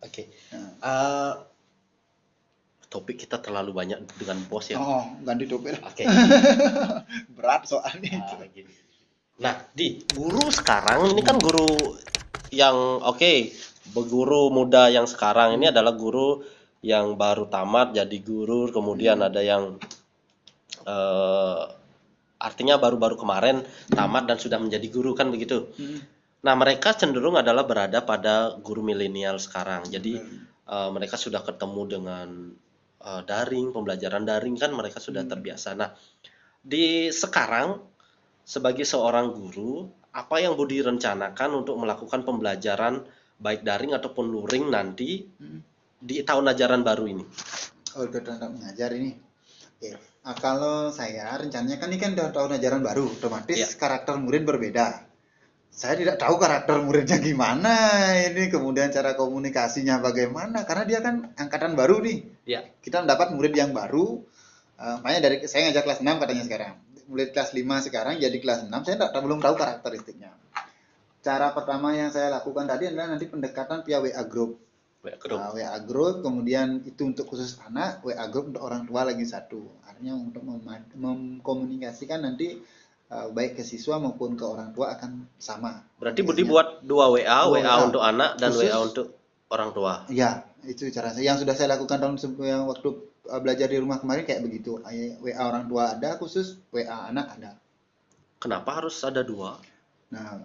Oke. Nah. Eh, Topik kita terlalu banyak dengan bos ya. Oh, ganti topik. Oke. Berat soalnya itu. Gini. Nah, guru sekarang ini kan guru yang guru muda yang sekarang ini adalah guru yang baru tamat jadi guru, kemudian ada yang eh, artinya baru-baru kemarin tamat dan sudah menjadi guru kan begitu. Nah, mereka cenderung adalah berada pada guru milenial sekarang. Jadi mereka sudah ketemu dengan daring, pembelajaran daring kan mereka sudah terbiasa. Nah, di sekarang sebagai seorang guru, apa yang Budi rencanakan untuk melakukan pembelajaran baik daring ataupun luring nanti di tahun ajaran baru ini? Oh, udah tentang mengajar ini. Oke. Nah, kalau saya rencananya kan ini kan udah tahun ajaran baru, otomatis Ya. karakter murid berbeda. Saya tidak tahu karakter muridnya gimana ini, kemudian cara komunikasinya bagaimana, karena dia kan angkatan baru nih. Ya. Kita mendapat murid yang baru, makanya dari saya ngajak kelas 6 katanya sekarang. Murid kelas 5 sekarang jadi kelas 6, saya belum tahu karakteristiknya. Cara pertama yang saya lakukan tadi adalah nanti pendekatan via WA group. WA group, kemudian itu untuk khusus anak, WA group untuk orang tua lagi satu. Artinya untuk mengkomunikasikan nanti baik ke siswa maupun ke orang tua akan sama. Berarti Budi buat dua WA, Dua WA WA. untuk anak dan Khusus, WA untuk orang tua. Ya, itu cara saya. Yang sudah saya lakukan yang waktu belajar di rumah kemarin kayak begitu. WA orang tua ada, khusus WA anak ada. Kenapa harus ada dua? Nah,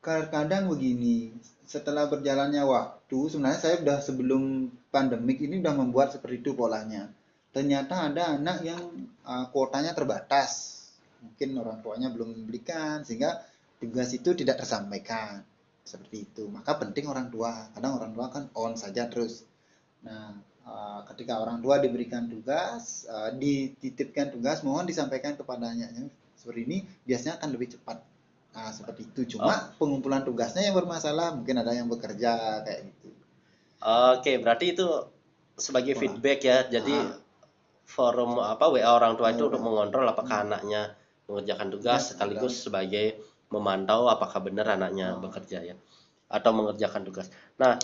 kadang begini, setelah berjalannya waktu, sebenarnya saya sudah sebelum pandemik ini sudah membuat seperti itu polanya. Ternyata ada anak yang kuotanya terbatas. Mungkin orang tuanya belum membelikan, sehingga tugas itu tidak tersampaikan. Seperti itu. Maka penting orang tua. Kadang orang tua kan on saja terus. Nah, ketika orang tua diberikan tugas, dititipkan tugas, mohon disampaikan kepadanya. Seperti ini biasanya akan lebih cepat. Nah, seperti itu. Cuma pengumpulan tugasnya yang bermasalah, mungkin ada yang bekerja kayak gitu. Oke, berarti itu sebagai feedback ya. Jadi forum WA orang tua itu untuk mengontrol apakah anaknya mengerjakan tugas sekaligus sebagai memantau apakah benar anaknya bekerja ya atau mengerjakan tugas. Nah,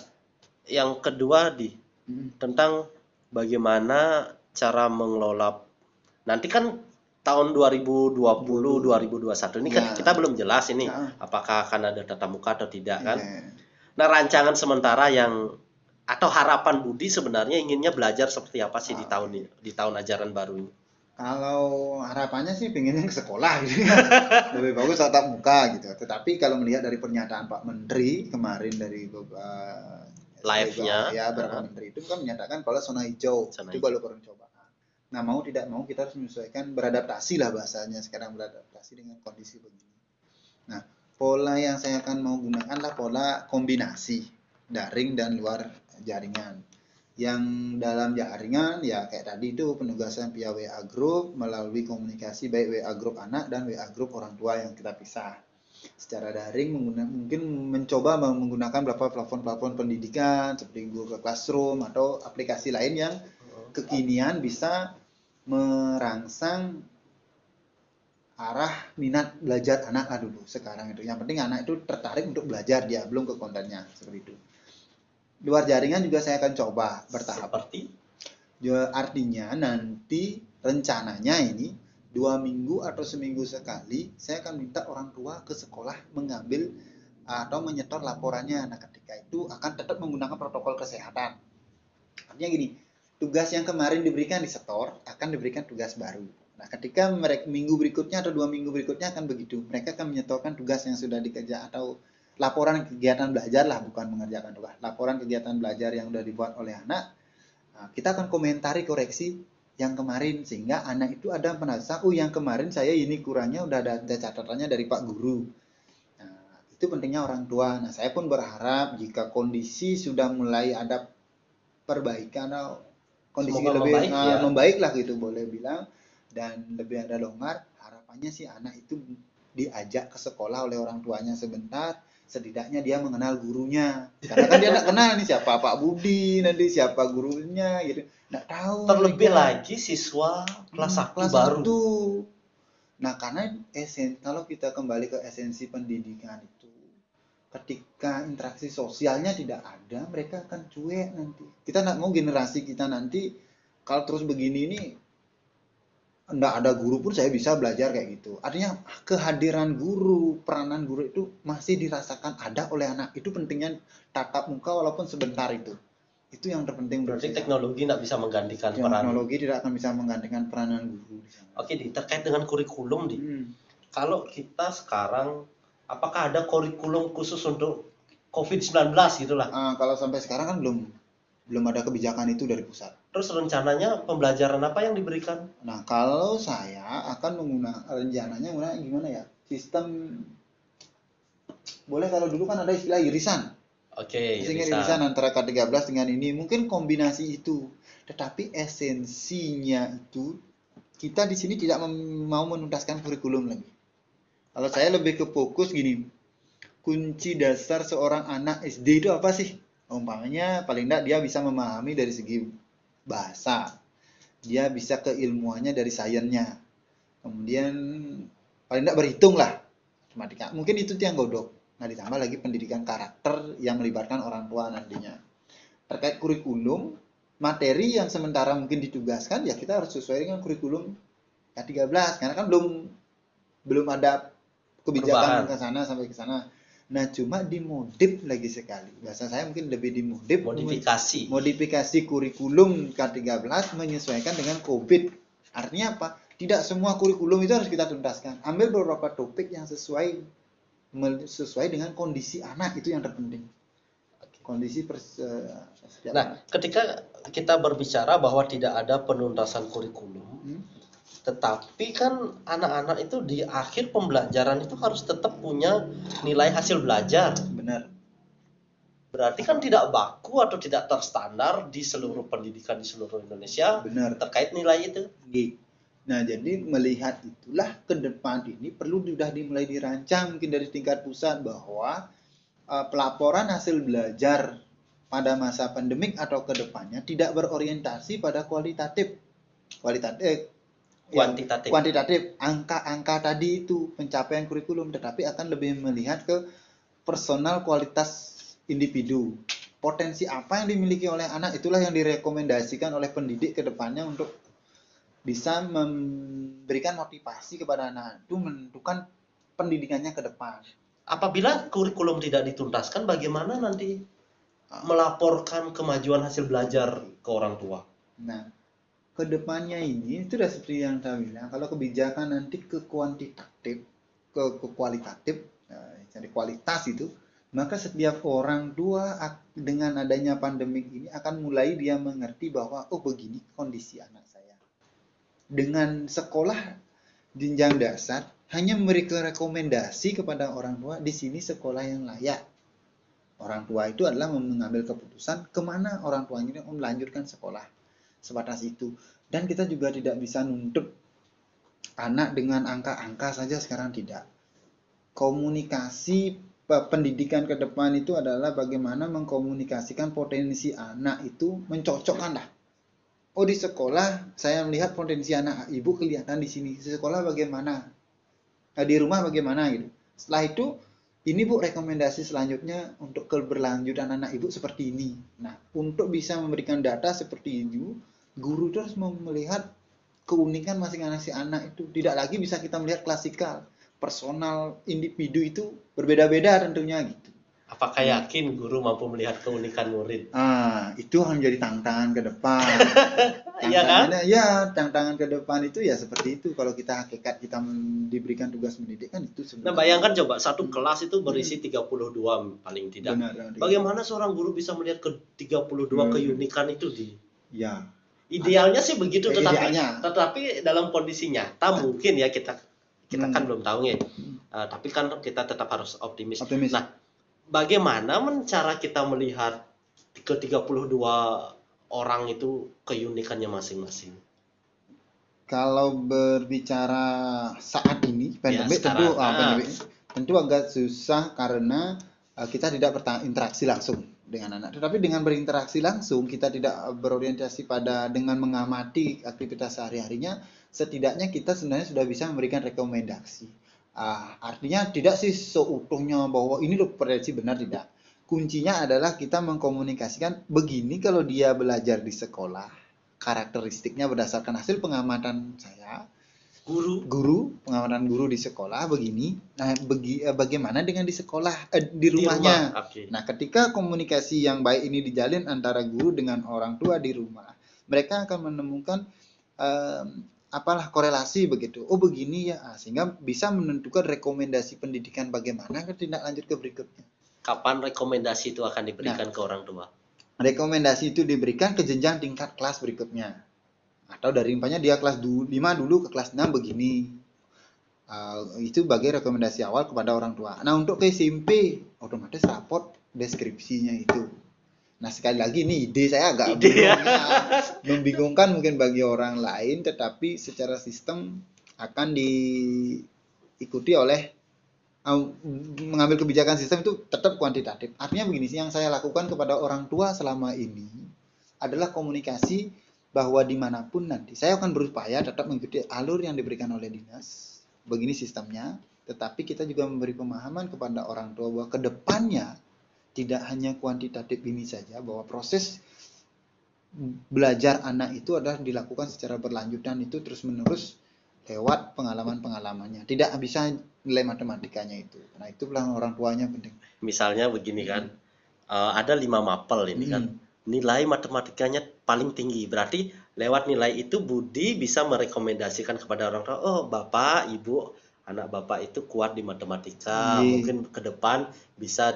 yang kedua tentang bagaimana cara mengelola nanti kan tahun 2020 2021 ini kan kita belum jelas ini apakah akan ada tatap muka atau tidak kan. Nah, rancangan sementara yang atau harapan Budi sebenarnya inginnya belajar seperti apa sih di tahun ajaran baru ini? Kalau harapannya sih pengennya ke sekolah gitu. Lebih bagus tatap muka gitu. Tetapi kalau melihat dari pernyataan Pak Menteri kemarin dari live-nya ya beberapa menteri itu kan menyatakan kalau zona hijau itu baru percobaan. Nah, mau tidak mau kita harus menyesuaikan, beradaptasi lah bahasanya sekarang, beradaptasi dengan kondisi begini. Nah, pola yang saya akan mau gunakan adalah pola kombinasi daring dan luar jaringan. Yang dalam jaringan ya kayak tadi itu penugasan via WA group melalui komunikasi baik WA group anak dan WA group orang tua yang kita pisah. Secara daring mungkin mencoba menggunakan beberapa platform pendidikan seperti Google Classroom atau aplikasi lain yang kekinian bisa merangsang arah minat belajar anak lah dulu sekarang itu. Yang penting anak itu tertarik untuk belajar, dia belum ke kontennya seperti itu. Luar jaringan juga saya akan coba bertahap. Artinya nanti rencananya ini 2 minggu atau seminggu sekali saya akan minta orang tua ke sekolah mengambil atau menyetor laporannya. Nah, ketika itu akan tetap menggunakan protokol kesehatan. Artinya gini, tugas yang kemarin diberikan disetor akan diberikan tugas baru. Nah, ketika mereka minggu berikutnya atau 2 minggu berikutnya akan begitu, mereka akan menyetorkan tugas yang sudah dikerja atau laporan kegiatan belajar lah, bukan mengerjakan tugas. Laporan kegiatan belajar yang sudah dibuat oleh anak. Nah, kita akan komentari koreksi yang kemarin sehingga anak itu ada merasa, oh yang kemarin saya ini kurangnya udah ada catatannya dari Pak Guru. Nah, itu pentingnya orang tua. Nah, saya pun berharap jika kondisi sudah mulai ada perbaikan atau kondisi lebih membaik lah gitu boleh bilang, dan lebih ada longgar, harapannya sih anak itu diajak ke sekolah oleh orang tuanya sebentar, setidaknya dia mengenal gurunya, karena kan dia nggak kenal nih siapa Pak Budi, nanti siapa gurunya gitu, nggak tahu. Terlebih lagi siswa kelas 1 baru. Nah, karena kalau kita kembali ke esensi pendidikan itu, ketika interaksi sosialnya tidak ada, mereka akan cuek nanti. Kita nggak mau generasi kita nanti kalau terus begini ini nggak ada guru pun saya bisa belajar kayak gitu. Artinya kehadiran guru, peranan guru itu masih dirasakan ada oleh anak. Itu pentingnya tatap muka walaupun sebentar itu. Itu yang terpenting menurut Berarti saya. teknologi tidak bisa menggantikan peran. Teknologi tidak akan bisa menggantikan peranan guru di sana. Oke, Di, terkait dengan kurikulum, Di. Kalau kita sekarang, apakah ada kurikulum khusus untuk COVID-19 gitulah? Kalau sampai sekarang kan belum ada kebijakan itu dari pusat. Terus rencananya pembelajaran apa yang diberikan? Nah, kalau saya akan rencananya gimana ya? Sistem, boleh kalau dulu kan ada istilah irisan. Oke, Irisan antara K13 dengan ini. Mungkin kombinasi itu. Tetapi esensinya itu, kita di sini tidak mau menuntaskan kurikulum lagi. Kalau saya lebih ke fokus gini. Kunci dasar seorang anak SD itu apa sih? Umpamanya paling tidak dia bisa memahami dari segi bahasa. Dia bisa keilmuannya dari sainsnya. Kemudian paling tidak berhitung lah. Matematika. Mungkin itu yang godok. Nah, ditambah lagi pendidikan karakter yang melibatkan orang tua nantinya. Terkait kurikulum, materi yang sementara mungkin ditugaskan ya kita harus sesuai dengan kurikulum K13 karena kan belum ada kebijakan ke sana sampai ke sana. Nah, cuma dimodif lagi sekali. Bahasa saya mungkin lebih dimodif. Modifikasi kurikulum K13 menyesuaikan dengan COVID. Artinya apa? Tidak semua kurikulum itu harus kita tuntaskan. Ambil beberapa topik yang sesuai dengan kondisi anak, itu yang terpenting. Kondisi Nah, ketika kita berbicara bahwa tidak ada penuntasan kurikulum, tetapi kan anak-anak itu di akhir pembelajaran itu harus tetap punya nilai hasil belajar. Benar. Berarti kan tidak baku atau tidak terstandar di seluruh pendidikan di seluruh Indonesia. Benar. Terkait nilai itu. Nah, jadi melihat itulah ke depan ini perlu sudah dimulai dirancang mungkin dari tingkat pusat bahwa pelaporan hasil belajar pada masa pandemik atau ke depannya tidak berorientasi pada kuantitatif, angka-angka tadi itu pencapaian kurikulum, tetapi akan lebih melihat ke personal kualitas individu. Potensi apa yang dimiliki oleh anak itulah yang direkomendasikan oleh pendidik ke depannya untuk bisa memberikan motivasi kepada anak itu menentukan pendidikannya ke depan. Apabila kurikulum tidak dituntaskan, bagaimana nanti melaporkan kemajuan hasil belajar ke orang tua? Nah, ke depannya ini itu sudah seperti yang saya bilang, kalau kebijakan nanti ke kuantitatif, ke kualitatif, jadi kualitas itu, maka setiap orang tua dengan adanya pandemik ini akan mulai dia mengerti bahwa oh begini kondisi anak saya. Dengan sekolah jenjang dasar hanya memberikan rekomendasi kepada orang tua di sini sekolah yang layak. Orang tua itu adalah mengambil keputusan kemana orang tuanya melanjutkan sekolah. Sebatas itu. Dan kita juga tidak bisa nuntut anak dengan angka-angka saja sekarang tidak. Komunikasi pendidikan ke depan itu adalah bagaimana mengkomunikasikan potensi anak itu mencocokkan lah. Oh, di sekolah saya melihat potensi anak ibu kelihatan di sini. Di sekolah bagaimana? Di rumah bagaimana gitu. Setelah itu, ini Bu rekomendasi selanjutnya untuk keberlanjutan anak ibu seperti ini. Nah, untuk bisa memberikan data seperti itu, guru terus melihat keunikan masing-masing anak itu. Tidak lagi bisa kita melihat klasikal. Personal individu itu berbeda-beda tentunya gitu. Apakah yakin guru mampu melihat keunikan murid? Itu akan menjadi tantangan ke depan. Iya kan? Ya, tantangan ke depan itu ya seperti itu. Kalau kita hakikat kita diberikan tugas mendidik kan itu sebenarnya. Nah, bayangkan coba satu kelas itu berisi 32 paling tidak. Benar. Bagaimana seorang guru bisa melihat ke 32 keunikan itu di? Ya. Idealnya sih begitu, tetapi dalam kondisi nyata mungkin ya kita kan belum tahu ya. Tapi kan kita tetap harus optimis. Nah, bagaimana cara kita melihat ke 32 orang itu keunikannya masing-masing? Kalau berbicara saat ini pandemi tentu agak susah karena kita tidak berinteraksi langsung dengan anak. Tetapi dengan berinteraksi langsung kita tidak berorientasi pada dengan mengamati aktivitas sehari-harinya, setidaknya kita sebenarnya sudah bisa memberikan rekomendasi. Artinya tidak sih seutuhnya bahwa ini loh prediksi benar, tidak. Kuncinya adalah kita mengkomunikasikan begini kalau dia belajar di sekolah, karakteristiknya berdasarkan hasil pengamatan saya, pengamatan guru di sekolah begini. Nah, bagaimana dengan di sekolah, di rumahnya? Okay. Nah, ketika komunikasi yang baik ini dijalin antara guru dengan orang tua di rumah, mereka akan menemukan apalah korelasi begitu. Oh begini ya, sehingga bisa menentukan rekomendasi pendidikan bagaimana ke tindak lanjut ke berikutnya. Kapan rekomendasi itu akan diberikan ke orang tua? Rekomendasi itu diberikan ke jenjang tingkat kelas berikutnya. Atau dari umpamanya dia kelas 5 dulu ke kelas 6 begini. Itu sebagai rekomendasi awal kepada orang tua. Nah, untuk ke SMP otomatis raport deskripsinya itu. Nah, sekali lagi ini ide saya agak membingungkan mungkin bagi orang lain, tetapi secara sistem akan diikuti oleh mengambil kebijakan sistem itu tetap kuantitatif. Artinya begini sih, yang saya lakukan kepada orang tua selama ini adalah komunikasi bahwa dimanapun nanti saya akan berupaya tetap mengikuti alur yang diberikan oleh dinas. Begini sistemnya, tetapi kita juga memberi pemahaman kepada orang tua bahwa kedepannya tidak hanya kuantitatif ini saja, bahwa proses belajar anak itu adalah dilakukan secara berlanjutan, itu terus-menerus lewat pengalaman-pengalamannya. Tidak bisa nilai matematikanya itu. Nah, itu orang tuanya penting. Misalnya begini kan, ada 5 mapel ini kan. Nilai matematikanya paling tinggi. Berarti lewat nilai itu Budi bisa merekomendasikan kepada orang tua, oh Bapak, Ibu, anak Bapak itu kuat di matematika. Mungkin ke depan bisa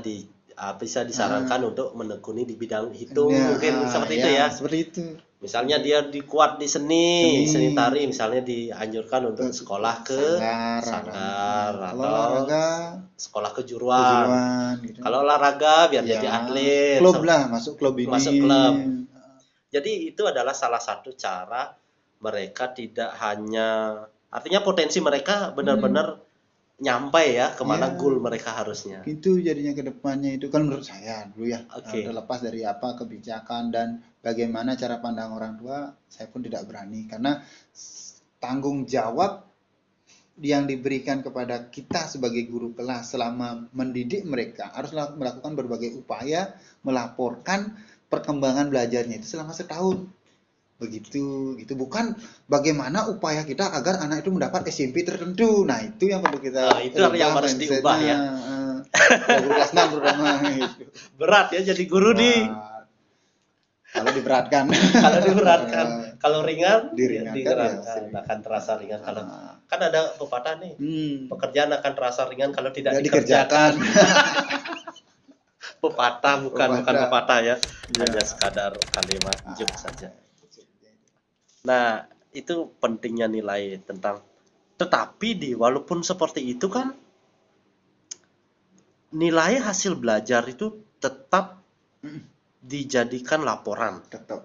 disarankan untuk menekuni di bidang hitung, mungkin seperti itu ya. Seperti itu. Misalnya dia kuat di seni tari, misalnya dianjurkan untuk sekolah ke sanggar atau olahraga sekolah kejuruan. Gitu. Kalau olahraga biar jadi atlet. Klub lah, masuk klub ini. Masuk klub. Jadi itu adalah salah satu cara mereka tidak hanya, artinya potensi mereka benar-benar nyampe ya kemana goal mereka harusnya. Itu jadinya ke depannya itu kan menurut saya dulu ya. Terlepas dari apa kebijakan dan bagaimana cara pandang orang tua, saya pun tidak berani karena tanggung jawab yang diberikan kepada kita sebagai guru kelas selama mendidik mereka harus melakukan berbagai upaya melaporkan perkembangan belajarnya itu selama setahun. Begitu, gitu. Bukan bagaimana upaya kita agar anak itu mendapat SMP tertentu. Nah, itu yang perlu kita itu yang harus diubah ya. Guru kelas 6 terutama gitu. Berat ya jadi guru di. Kalau diberatkan. Kalau diberatkan. Kalau ringan diringankan ya, akan terasa ringan. Kalau kan ada pepatah nih. Pekerjaan akan terasa ringan kalau tidak dikerjakan. Pepatah bukan pepatah ya. Hanya sekadar kalimat joke saja. Nah, itu pentingnya nilai tentang, tetapi walaupun seperti itu kan nilai hasil belajar itu tetap dijadikan laporan. Tetap.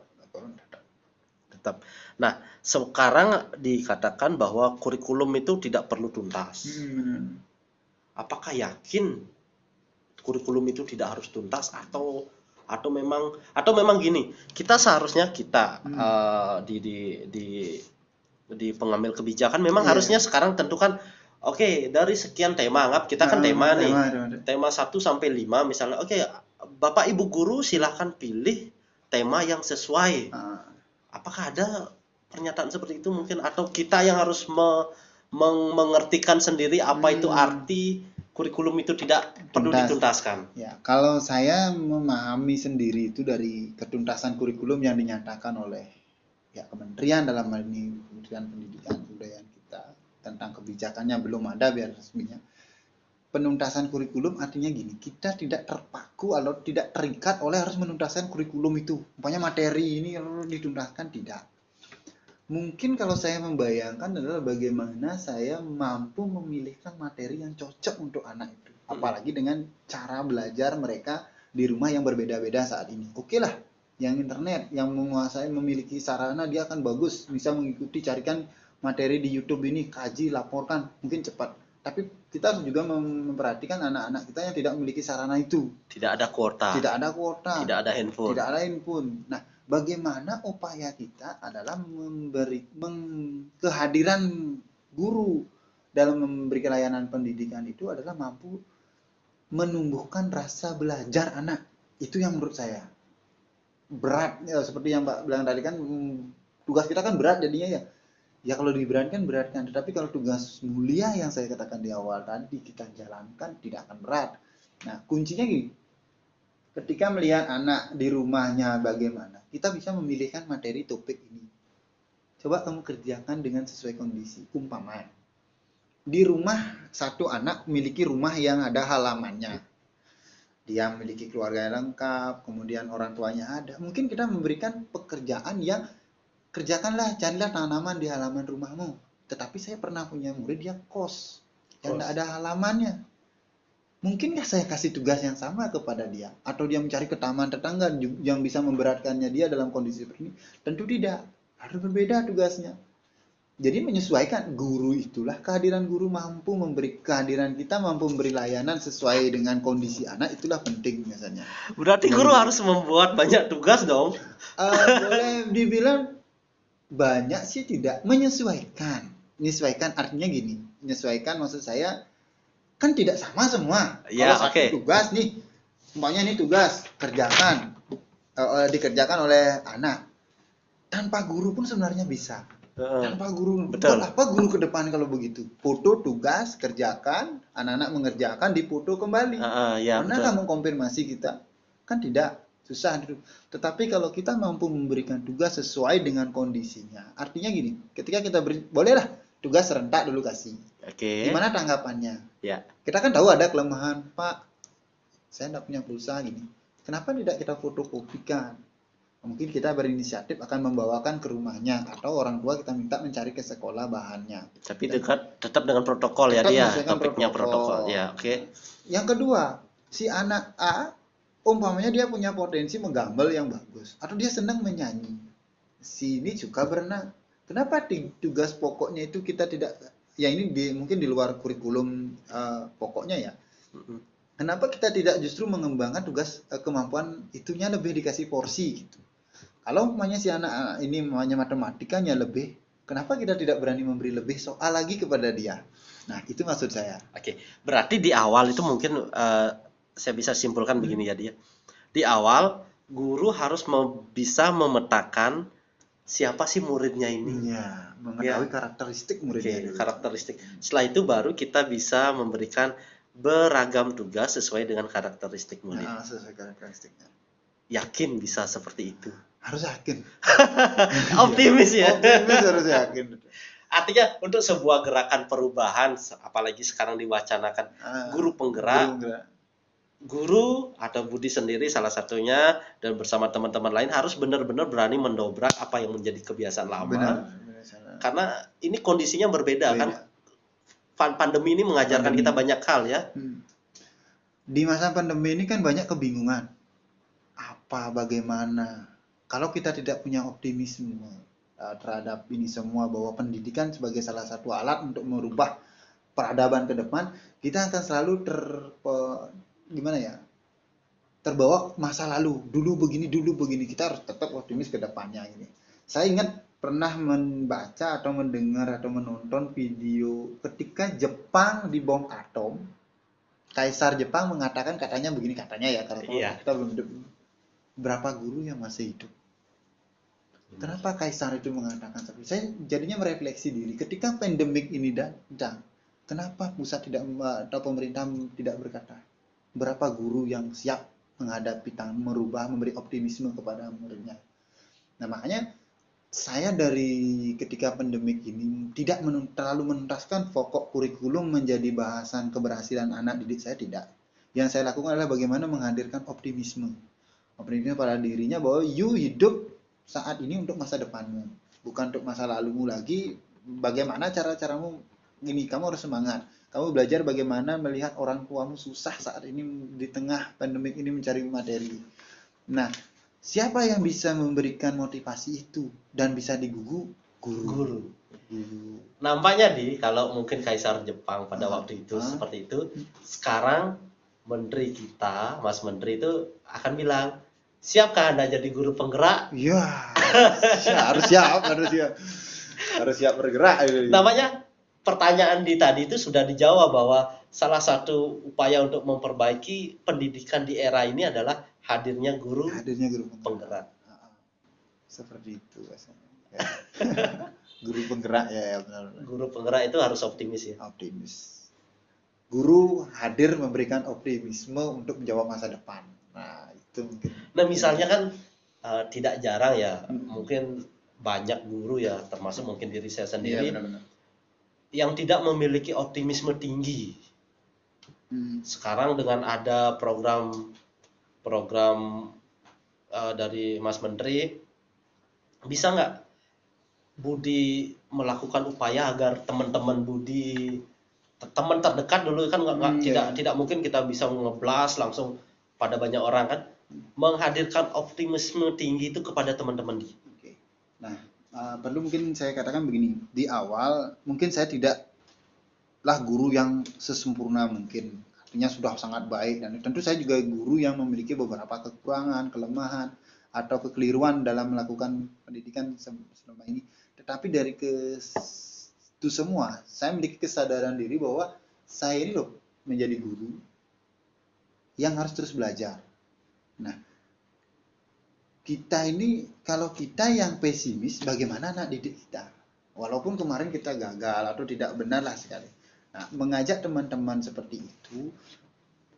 Nah, sekarang dikatakan bahwa kurikulum itu tidak perlu tuntas. Apakah yakin kurikulum itu tidak harus tuntas atau memang gini, kita seharusnya di pengambil kebijakan memang harusnya sekarang tentukan, oke, dari sekian tema, anggap kita kan tema nih, tema 1 sampai 5 misalnya, oke, Bapak Ibu guru silahkan pilih tema yang sesuai. Apakah ada pernyataan seperti itu mungkin, atau kita yang harus mengertikan sendiri apa itu arti kurikulum itu tidak perlu dituntaskan? Ya, kalau saya memahami sendiri itu dari ketuntasan kurikulum yang dinyatakan oleh kementerian, dalam hal ini Kementerian Pendidikan Kebudayaan kita, tentang kebijakannya belum ada biar resminya. Penuntasan kurikulum artinya gini, kita tidak terpaku atau tidak terikat oleh harus menuntaskan kurikulum itu. Umpamanya materi ini harus dituntaskan, tidak. Mungkin kalau saya membayangkan adalah bagaimana saya mampu memilihkan materi yang cocok untuk anak itu. Apalagi dengan cara belajar mereka di rumah yang berbeda-beda saat ini. Oke lah, yang internet, yang menguasai, memiliki sarana, dia akan bagus. Bisa mengikuti, carikan materi di YouTube ini, kaji, laporkan, mungkin cepat. Tapi kita harus juga memperhatikan anak-anak kita yang tidak memiliki sarana itu. Tidak ada kuota. Tidak ada kuota. Tidak ada handphone. Tidak ada handphone. Nah, bagaimana upaya kita adalah kehadiran guru dalam memberikan layanan pendidikan itu adalah mampu menumbuhkan rasa belajar anak. Itu yang menurut saya berat ya, seperti yang Pak bilang tadi kan, tugas kita kan berat jadinya ya. Ya kalau diberatkan beratkan, tetapi kalau tugas mulia yang saya katakan di awal tadi kita jalankan tidak akan berat. Nah, kuncinya gini. Ketika melihat anak di rumahnya bagaimana, kita bisa memilihkan materi topik ini. Coba kamu kerjakan dengan sesuai kondisi. Umpama di rumah satu anak memiliki rumah yang ada halamannya. Dia memiliki keluarga yang lengkap, kemudian orang tuanya ada. Mungkin kita memberikan pekerjaan yang kerjakanlah, carilah tanaman di halaman rumahmu. Tetapi saya pernah punya murid yang kos, yang tidak ada halamannya. Mungkinkah saya kasih tugas yang sama kepada dia? Atau dia mencari ke taman tetangga yang bisa memberatkannya dia dalam kondisi seperti ini? Tentu tidak. Harus berbeda tugasnya. Jadi menyesuaikan, guru itulah kehadiran guru mampu memberi kehadiran kita, mampu memberi layanan sesuai dengan kondisi anak, itulah penting biasanya. Berarti guru harus membuat banyak tugas dong. Boleh dibilang banyak sih tidak, menyesuaikan. Menyesuaikan artinya gini, menyesuaikan maksud saya kan tidak sama semua. Ya, kalau satu tugas nih, umpamanya ini tugas kerjakan, dikerjakan oleh anak, tanpa guru pun sebenarnya bisa. Tanpa guru, betul. Buat apa guru ke depan kalau begitu? Foto tugas kerjakan, anak-anak mengerjakan, dipoto kembali. Ya, Pernah kamu konfirmasi kita? Kan tidak, susah. Tetapi kalau kita mampu memberikan tugas sesuai dengan kondisinya, artinya gini, ketika kita beri, bolehlah tugas serentak dulu kasih. Oke. Gimana tanggapannya? Ya. Kita kan tahu ada kelemahan, Pak. Saya tidak punya pulsa gini. Kenapa tidak kita fotokopikan? Mungkin kita berinisiatif akan membawakan ke rumahnya, atau orang tua kita minta mencari ke sekolah bahannya. Tapi tetap dengan protokol ya dia. Topiknya protokol. Ya, oke. Yang kedua, si anak A umpamanya dia punya potensi menggambar yang bagus, atau dia senang menyanyi. Si ini juga berenang. Kenapa tugas pokoknya itu kita tidak, ya ini mungkin di luar kurikulum pokoknya ya. Kenapa kita tidak justru mengembangkan tugas kemampuan itunya lebih dikasih porsi gitu. Kalau umpamanya si anak ini namanya matematikanya lebih, kenapa kita tidak berani memberi lebih soal lagi kepada dia? Nah, itu maksud saya. Oke, berarti di awal itu mungkin saya bisa simpulkan begini ya dia. Di awal guru harus bisa memetakan siapa sih muridnya ini. Ya, mengetahui karakteristik muridnya. Oke, karakteristik. Setelah itu baru kita bisa memberikan beragam tugas sesuai dengan karakteristik murid. Nah, sesuai karakteristiknya. Yakin bisa seperti itu? Harus yakin. Optimis ya. Optimis harus yakin. Artinya untuk sebuah gerakan perubahan, apalagi sekarang diwacanakan guru penggerak, guru atau Budi sendiri salah satunya dan bersama teman-teman lain harus benar-benar berani mendobrak apa yang menjadi kebiasaan lama. Benar. Karena ini kondisinya berbeda. Kan. Pandemi ini mengajarkan kita banyak hal ya. Di masa pandemi ini kan banyak kebingungan. Apa, bagaimana? Kalau kita tidak punya optimisme terhadap ini semua, bahwa pendidikan sebagai salah satu alat untuk merubah peradaban ke depan, kita akan selalu terbawa masa lalu. Dulu begini. Kita harus tetap optimis ke depannya ini. Saya ingat pernah membaca atau mendengar atau menonton video ketika Jepang dibom atom. Kaisar Jepang mengatakan, katanya begini, katanya ya, kalau kita belum, berapa guru yang masih hidup? Kenapa kaisar itu mengatakan seperti itu? Saya jadinya merefleksi diri. Ketika pandemik ini datang, kenapa pusat tidak atau pemerintah tidak berkata, berapa guru yang siap menghadapi, merubah, memberi optimisme kepada muridnya? Nah, makanya saya dari ketika pandemik ini tidak terlalu menuntaskan pokok kurikulum menjadi bahasan keberhasilan anak didik saya, tidak. Yang saya lakukan adalah bagaimana menghadirkan optimisme pada dirinya, bahwa you hidup saat ini untuk masa depanmu, bukan untuk masa lalumu lagi. Bagaimana cara-caramu ini, kamu harus semangat. Kamu belajar bagaimana melihat orang tuamu susah saat ini di tengah pandemik ini mencari materi. Nah, siapa yang bisa memberikan motivasi itu dan bisa digugu? Guru. Nampaknya kalau mungkin Kaisar Jepang pada waktu itu seperti itu, sekarang menteri kita, Mas Menteri itu akan bilang, siapkah Anda jadi guru penggerak? Ya, harus siap bergerak. Namanya pertanyaan di tadi itu sudah dijawab bahwa salah satu upaya untuk memperbaiki pendidikan di era ini adalah hadirnya guru Hadirnya guru penggerak. Seperti itu biasanya. Ya. Guru penggerak ya benar. Guru penggerak itu harus optimis ya. Optimis. Guru hadir memberikan optimisme untuk menjawab masa depan. Nah, itu mungkin. Nah, misalnya kan tidak jarang ya, mungkin banyak guru ya, termasuk mungkin diri saya sendiri, benar-benar. yang tidak memiliki optimisme tinggi. Sekarang dengan ada program dari Mas Menteri, bisa nggak Budi melakukan upaya agar teman-teman Budi, teman terdekat dulu kan tidak mungkin kita bisa ngeblas langsung pada banyak orang kan, menghadirkan optimisme tinggi itu kepada teman-teman. Oke. Nah, perlu mungkin saya katakan begini, di awal mungkin saya tidaklah guru yang sesempurna mungkin, artinya sudah sangat baik, dan tentu saya juga guru yang memiliki beberapa kekurangan, kelemahan atau kekeliruan dalam melakukan pendidikan selama ini. Tetapi dari itu semua, saya memiliki kesadaran diri bahwa saya ini loh menjadi guru yang harus terus belajar. Nah, kita ini, kalau kita yang pesimis, bagaimana anak didik kita? Walaupun kemarin kita gagal atau tidak benar lah sekali. Nah, mengajak teman-teman seperti itu,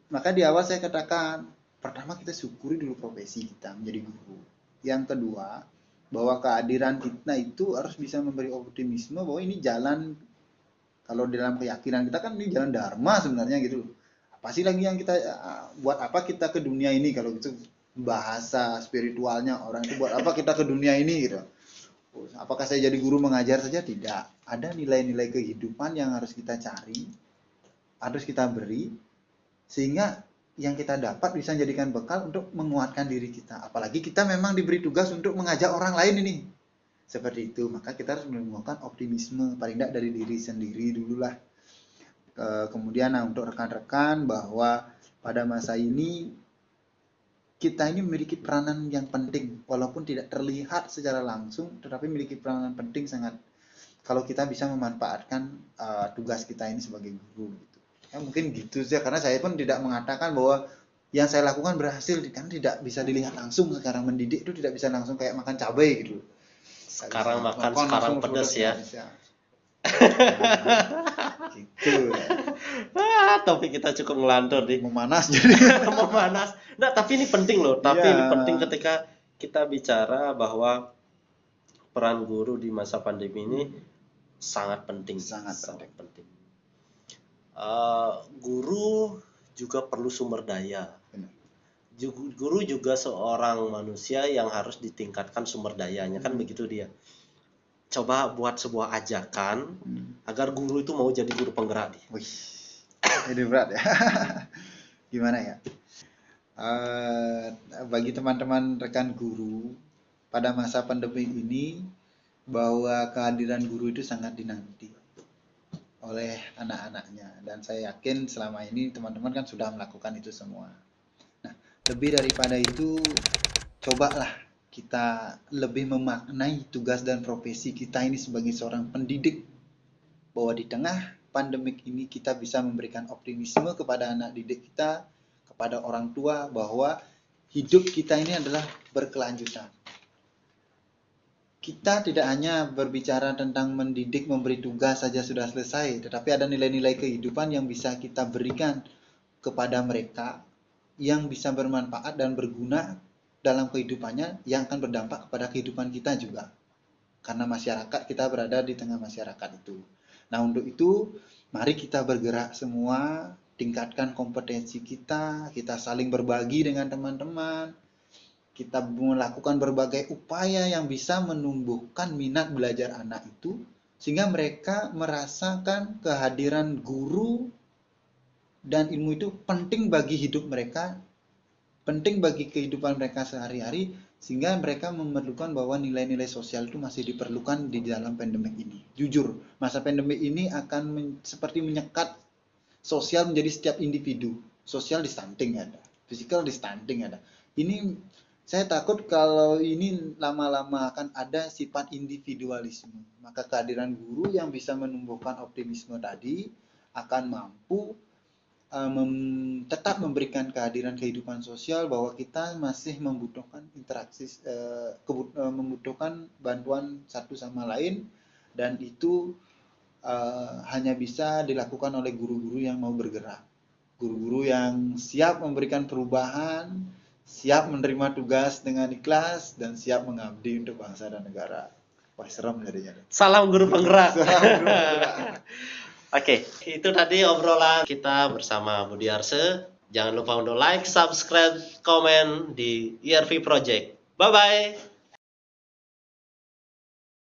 maka di awal saya katakan, pertama kita syukuri dulu profesi kita menjadi guru. Yang kedua, bahwa kehadiran kita itu harus bisa memberi optimisme bahwa ini jalan, kalau dalam keyakinan kita kan ini jalan dharma sebenarnya gitu. Apa sih lagi yang kita, buat apa kita ke dunia ini, kalau gitu bahasa spiritualnya orang itu, buat apa kita ke dunia ini gitu. Apakah saya jadi guru mengajar saja? Tidak. Ada nilai-nilai kehidupan yang harus kita cari, harus kita beri, sehingga yang kita dapat bisa menjadikan bekal untuk menguatkan diri kita. Apalagi kita memang diberi tugas untuk mengajak orang lain ini. Seperti itu, maka kita harus menemukan optimisme, paling tidak dari diri sendiri dululah. Kemudian untuk rekan-rekan, bahwa pada masa ini kita ini memiliki peranan yang penting, walaupun tidak terlihat secara langsung, tetapi memiliki peranan penting sangat, kalau kita bisa memanfaatkan tugas kita ini sebagai guru. Ya, mungkin gitu saja, karena saya pun tidak mengatakan bahwa yang saya lakukan berhasil, kan tidak bisa dilihat langsung. Sekarang mendidik itu tidak bisa langsung kayak makan cabai gitu. Sekarang makan, sekarang pedas ya. Nah, gitu. Topik kita cukup ngelantur nih. Memanas jadi. Memanas. Nah, tapi ini penting loh. Tapi ini penting ketika kita bicara bahwa peran guru di masa pandemi ini sangat penting. Sangat penting. Guru juga perlu sumber daya. Benar. Guru juga seorang manusia yang harus ditingkatkan sumber dayanya, kan begitu dia. Coba buat sebuah ajakan agar guru itu mau jadi guru penggerak. Wih, ini berat ya. Gimana ya? Bagi teman-teman rekan guru, pada masa pandemi ini, bahwa kehadiran guru itu sangat dinanti oleh anak-anaknya, dan saya yakin selama ini teman-teman kan sudah melakukan itu semua. Nah, lebih daripada itu, cobalah kita lebih memaknai tugas dan profesi kita ini sebagai seorang pendidik, bahwa di tengah pandemik ini kita bisa memberikan optimisme kepada anak didik kita, kepada orang tua, bahwa hidup kita ini adalah berkelanjutan. Kita tidak hanya berbicara tentang mendidik, memberi tugas saja sudah selesai, tetapi ada nilai-nilai kehidupan yang bisa kita berikan kepada mereka, yang bisa bermanfaat dan berguna dalam kehidupannya, yang akan berdampak kepada kehidupan kita juga. Karena masyarakat, kita berada di tengah masyarakat itu. Nah, untuk itu, mari kita bergerak semua, tingkatkan kompetensi kita saling berbagi dengan teman-teman, kita melakukan berbagai upaya yang bisa menumbuhkan minat belajar anak itu, sehingga mereka merasakan kehadiran guru dan ilmu itu penting bagi hidup mereka, penting bagi kehidupan mereka sehari-hari, sehingga mereka memerlukan bahwa nilai-nilai sosial itu masih diperlukan di dalam pandemi ini. Jujur, masa pandemi ini akan seperti menyekat sosial menjadi setiap individu. Sosial distancing ada, physical distancing ada. Ini Saya takut kalau ini lama-lama akan ada sifat individualisme. Maka kehadiran guru yang bisa menumbuhkan optimisme tadi akan mampu tetap memberikan kehadiran kehidupan sosial, bahwa kita masih membutuhkan interaksi, membutuhkan bantuan satu sama lain, dan itu hanya bisa dilakukan oleh guru-guru yang mau bergerak. Guru-guru yang siap memberikan perubahan, siap menerima tugas dengan ikhlas, dan siap mengabdi untuk bangsa dan negara. Wah, serem jadinya. Salam guru penggerak. Salam guru penggerak. Oke, itu tadi obrolan kita bersama Budi Arse. Jangan lupa untuk like, subscribe, komen di ERV Project. Bye-bye.